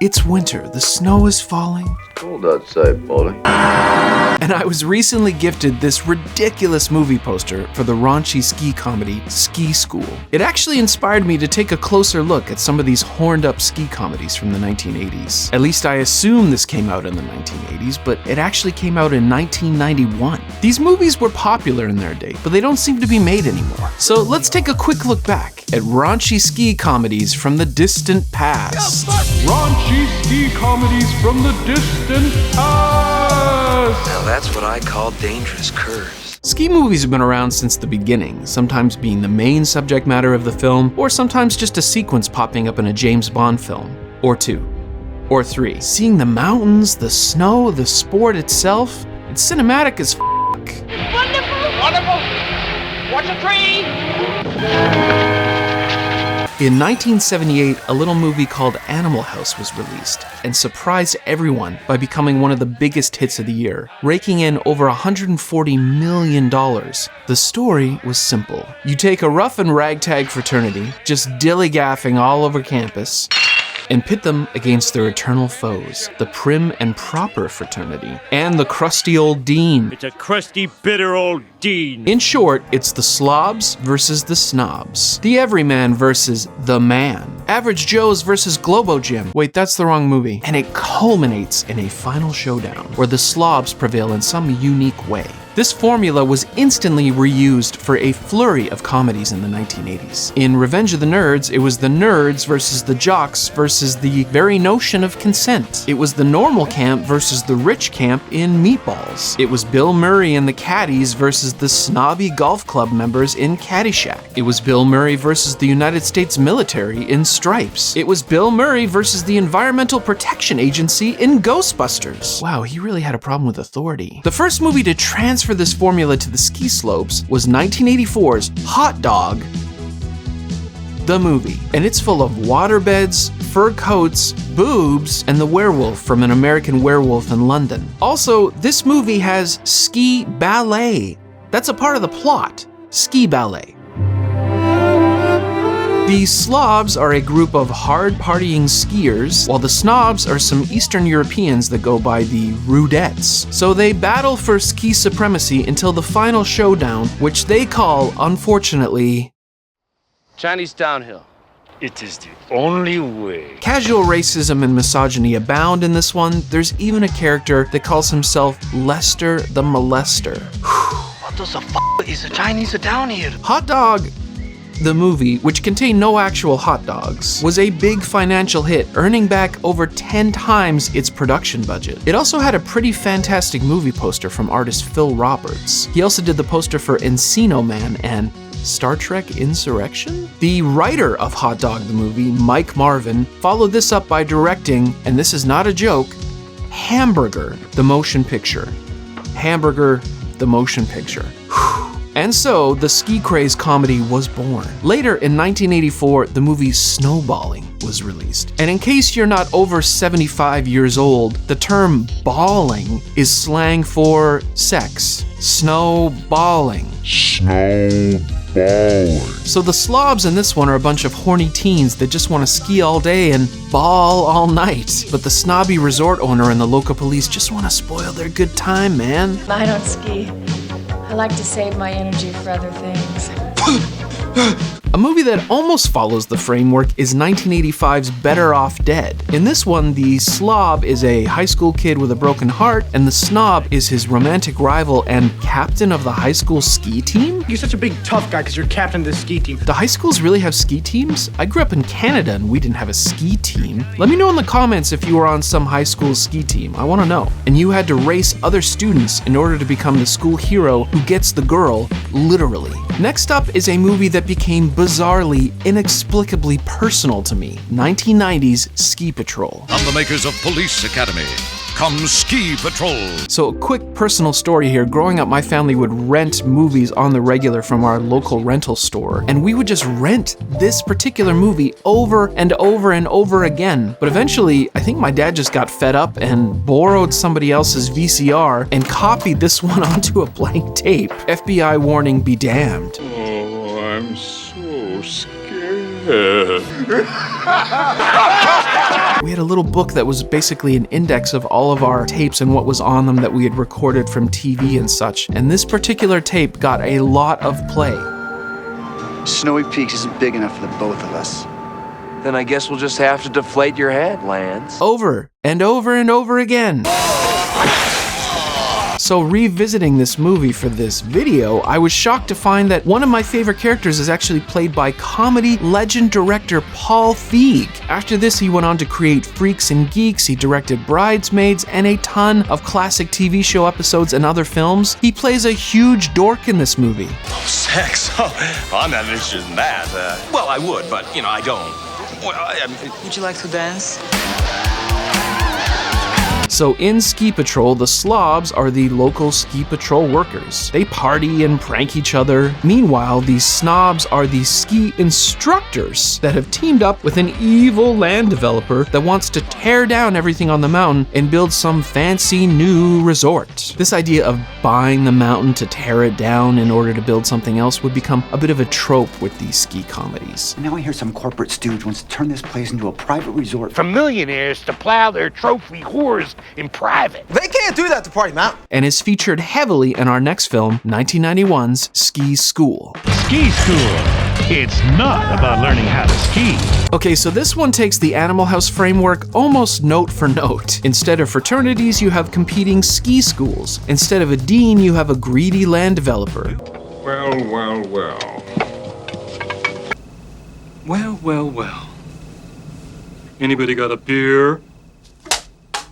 It's winter, the snow is falling. Cold outside, Paulie. And I was recently gifted this ridiculous movie poster for the raunchy ski comedy Ski School. It actually inspired me to take a closer look at some of these horned up ski comedies from the 1980s. At least I assume this came out in the 1980s, but it actually came out in 1991. These movies were popular in their day, but they don't seem to be made anymore. So let's take a quick look back at raunchy ski comedies from the distant past. Raunchy ski comedies from the distant past! Now that's what I call dangerous curves. Ski movies have been around since the beginning, sometimes being the main subject matter of the film, or sometimes just a sequence popping up in a James Bond film, or two, or three. Seeing the mountains, the snow, the sport itself, it's cinematic as f***. Wonderful! Wonderful! Watch a tree! In 1978, a little movie called Animal House was released and surprised everyone by becoming one of the biggest hits of the year, raking in over $140 million. The story was simple. You take a rough and ragtag fraternity, just dilly-gaffing all over campus, and pit them against their eternal foes, the prim and proper fraternity, and the crusty old dean. It's a crusty, bitter old dean. In short, it's the slobs versus the snobs. The everyman versus the man. Average Joes versus Globo Gym. Wait, that's the wrong movie. And it culminates in a final showdown where the slobs prevail in some unique way. This formula was instantly reused for a flurry of comedies in the 1980s. In Revenge of the Nerds, it was the nerds versus the jocks versus the very notion of consent. It was the normal camp versus the rich camp in Meatballs. It was Bill Murray and the caddies versus the snobby golf club members in Caddyshack. It was Bill Murray versus the United States military in Stripes. It was Bill Murray versus the Environmental Protection Agency in Ghostbusters. Wow, he really had a problem with authority. The first movie to transfer this formula to the ski slopes was 1984's Hot Dog, the movie. And it's full of waterbeds, fur coats, boobs, and the werewolf from An American Werewolf in London. Also, this movie has ski ballet. That's a part of the plot. Ski ballet. The slobs are a group of hard-partying skiers, while the snobs are some Eastern Europeans that go by the rudettes. So they battle for ski supremacy until the final showdown, which they call, unfortunately, Chinese downhill. It is the only way. Casual racism and misogyny abound in this one. There's even a character that calls himself Lester the Molester. What the f*** is a Chinese downhill? Hot Dog, the movie, which contained no actual hot dogs, was a big financial hit, earning back over 10 times its production budget. It also had a pretty fantastic movie poster from artist Phil Roberts. He also did the poster for Encino Man and Star Trek Insurrection? The writer of Hot Dog the movie, Mike Marvin, followed this up by directing, and this is not a joke, Hamburger, the motion picture. Hamburger, the motion picture. And so, the ski craze comedy was born. Later, in 1984, the movie Snowballing was released. And in case you're not over 75 years old, the term balling is slang for sex. Snowballing. Snowballing. So the slobs in this one are a bunch of horny teens that just want to ski all day and ball all night. But the snobby resort owner and the local police just want to spoil their good time, man. I don't ski. I like to save my energy for other things. A movie that almost follows the framework is 1985's Better Off Dead. In this one, the slob is a high school kid with a broken heart, and the snob is his romantic rival and captain of the high school ski team? You're such a big tough guy because you're captain of the ski team. Do high schools really have ski teams? I grew up in Canada and we didn't have a ski team. Let me know in the comments if you were on some high school ski team. I want to know. And you had to race other students in order to become the school hero who gets the girl, literally. Next up is a movie that became bizarrely, inexplicably personal to me. 1990's Ski Patrol. From the makers of Police Academy comes Ski Patrol. So a quick personal story here. Growing up, my family would rent movies on the regular from our local rental store, and we would just rent this particular movie over and over and over again. But eventually, I think my dad just got fed up and borrowed somebody else's VCR and copied this one onto a blank tape. FBI warning be damned. Oh, I'm so scared. We had a little book that was basically an index of all of our tapes and what was on them that we had recorded from TV and such. And this particular tape got a lot of play. Snowy Peaks isn't big enough for the both of us. Then I guess we'll just have to deflate your head, Lance. Over and over and over again. So revisiting this movie for this video, I was shocked to find that one of my favorite characters is actually played by comedy legend director Paul Feig. After this, he went on to create Freaks and Geeks, he directed Bridesmaids, and a ton of classic TV show episodes and other films. He plays a huge dork in this movie. Oh, sex? Oh, I'm not interested in that. Well, I would, but, I don't. Well, Would you like to dance? So in Ski Patrol, the slobs are the local ski patrol workers. They party and prank each other. Meanwhile, these snobs are the ski instructors that have teamed up with an evil land developer that wants to tear down everything on the mountain and build some fancy new resort. This idea of buying the mountain to tear it down in order to build something else would become a bit of a trope with these ski comedies. Now I hear some corporate stooge wants to turn this place into a private resort For millionaires to plow their trophy whores in private. They can't do that to Party Mountain. And is featured heavily in our next film, 1991's Ski School. Ski school. It's not about learning how to ski. Okay, so this one takes the Animal House framework almost note for note. Instead of fraternities, you have competing ski schools. Instead of a dean, you have a greedy land developer. Well, well, well. Well, well, well. Anybody got a beer?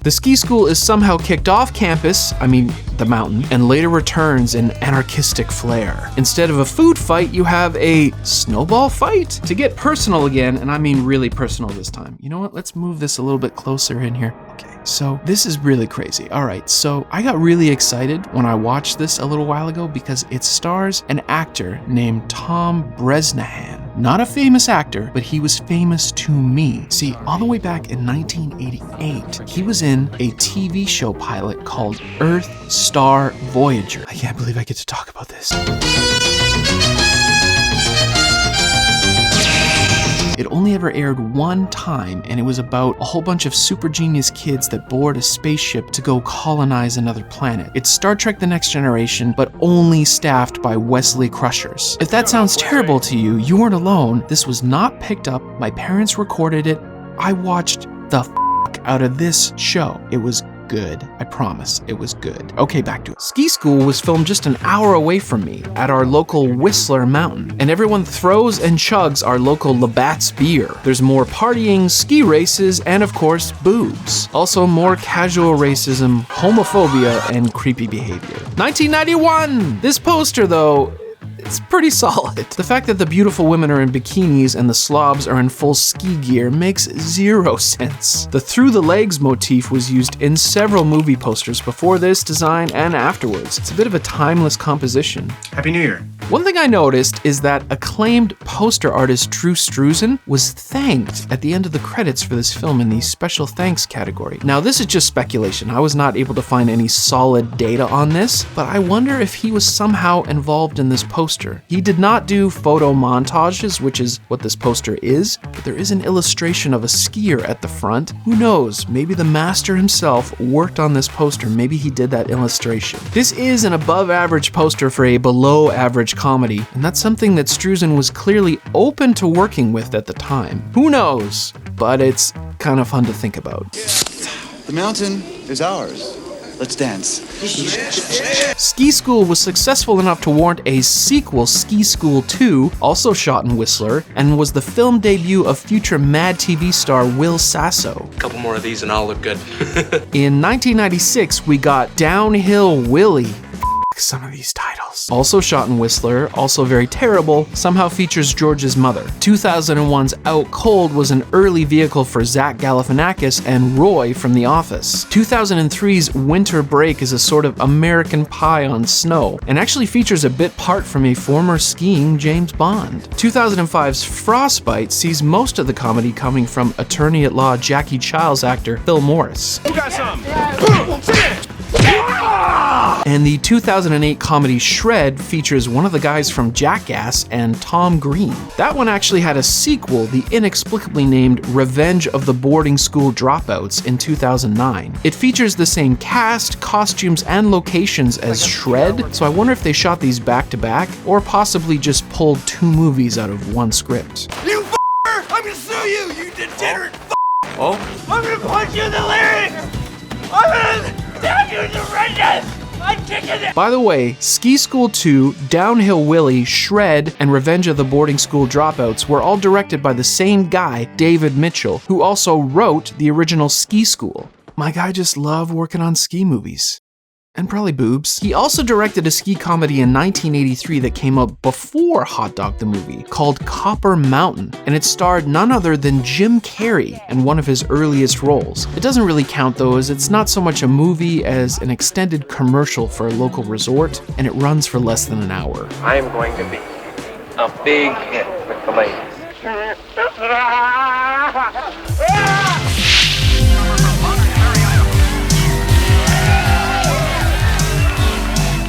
The ski school is somehow kicked off campus, the mountain, and later returns in anarchistic flair. Instead of a food fight, you have a snowball fight? To get personal again, and I mean really personal this time. You know what, let's move this a little bit closer in here. Okay, so this is really crazy. All right, so I got really excited when I watched this a little while ago because it stars an actor named Tom Bresnahan. Not a famous actor, but he was famous to me. See, all the way back in 1988, he was in a TV show pilot called Earth Star Voyager. I can't believe I get to talk about this. It only ever aired one time, and it was about a whole bunch of super genius kids that board a spaceship to go colonize another planet. It's Star Trek The Next Generation, but only staffed by Wesley Crushers. If that sounds terrible to you, you weren't alone. This was not picked up. My parents recorded it. I watched the out of this show. It was good. I promise, it was good. Okay, back to it. Ski School was filmed just an hour away from me at our local Whistler Mountain, and everyone throws and chugs our local Labatt's beer. There's more partying, ski races, and of course, boobs. Also more casual racism, homophobia, and creepy behavior. 1991! This poster, though, it's pretty solid. The fact that the beautiful women are in bikinis and the slobs are in full ski gear makes zero sense. The through the legs motif was used in several movie posters before this design and afterwards. It's a bit of a timeless composition. Happy New Year. One thing I noticed is that acclaimed poster artist Drew Struzan was thanked at the end of the credits for this film in the special thanks category. Now this is just speculation. I was not able to find any solid data on this, but I wonder if he was somehow involved in this poster. He did not do photo montages, which is what this poster is, but there is an illustration of a skier at the front. Who knows, maybe the master himself worked on this poster. Maybe he did that illustration. This is an above average poster for a below average comedy, and that's something that Struzan was clearly open to working with at the time. Who knows, but it's kind of fun to think about. The mountain is ours. Let's dance. Ski School was successful enough to warrant a sequel, Ski School 2, also shot in Whistler, and was the film debut of future Mad TV star Will Sasso. A couple more of these and I'll look good. In 1996, we got Downhill Willie. Some of these titles. Also shot in Whistler, also very terrible, somehow features George's mother. 2001's Out Cold was an early vehicle for Zach Galifianakis and Roy from The Office. 2003's Winter Break is a sort of American Pie on snow, and actually features a bit part from a former skiing James Bond. 2005's Frostbite sees most of the comedy coming from attorney-at-law Jackie Child's actor Phil Morris. Who got some? And the 2008 comedy Shred features one of the guys from Jackass and Tom Green. That one actually had a sequel, the inexplicably named Revenge of the Boarding School Dropouts in 2009. It features the same cast, costumes, and locations as Shred, so I wonder if they shot these back to back, or possibly just pulled two movies out of one script. You f***er! I'm gonna sue you, you degenerate f***! Oh? I'm gonna punch you in the larynx! I'm gonna stab you in the redness! I'm kicking it! By the way, Ski School 2, Downhill Willie, Shred, and Revenge of the Boarding School Dropouts were all directed by the same guy, David Mitchell, who also wrote the original Ski School. My guy just loved working on ski movies. And probably boobs. He also directed a ski comedy in 1983 that came up before Hot Dog the movie, called Copper Mountain, and it starred none other than Jim Carrey in one of his earliest roles. It doesn't really count though, as it's not so much a movie as an extended commercial for a local resort, and it runs for less than an hour. I am going to be a big hit with the ladies.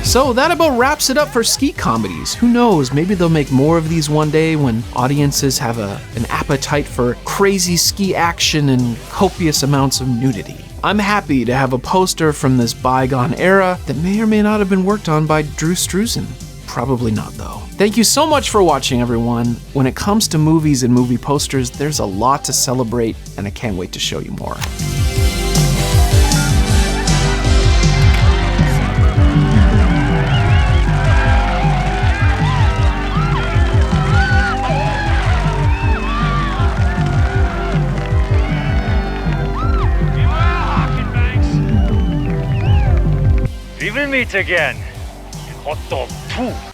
So that about wraps it up for Ski Comedies. Who knows, maybe they'll make more of these one day when audiences have an appetite for crazy ski action and copious amounts of nudity. I'm happy to have a poster from this bygone era that may or may not have been worked on by Drew Struzan. Probably not though. Thank you so much for watching, everyone. When it comes to movies and movie posters, there's a lot to celebrate, and I can't wait to show you more. We will meet again. Hot Dog 2.